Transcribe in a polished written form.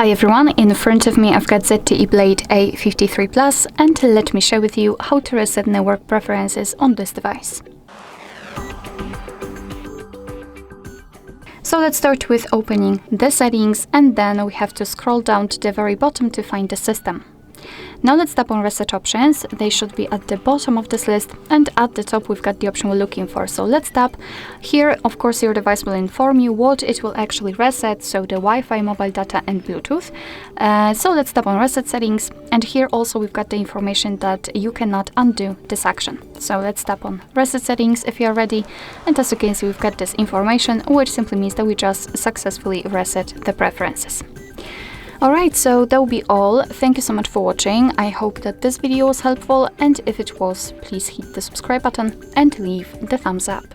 Hi everyone, in front of me I've got ZTE Blade A53 Plus, and let me share with you how to reset network preferences on this device. So let's start with opening the settings, and then we have to scroll down to the very bottom to find the system. Now let's tap on reset options. They should be at the bottom of this list, and at the top we've got the option we're looking for. So let's tap here. Of course your device will inform you what it will actually reset, so the Wi-Fi, mobile data and Bluetooth. So let's tap on reset settings, and here also we've got the information that you cannot undo this action. So let's tap on reset settings if you're ready, and as you can see we've got this information, which simply means that we just successfully reset the preferences. Alright, so that will be all. Thank you so much for watching. I hope that this video was helpful, and if it was, please hit the subscribe button and leave the thumbs up.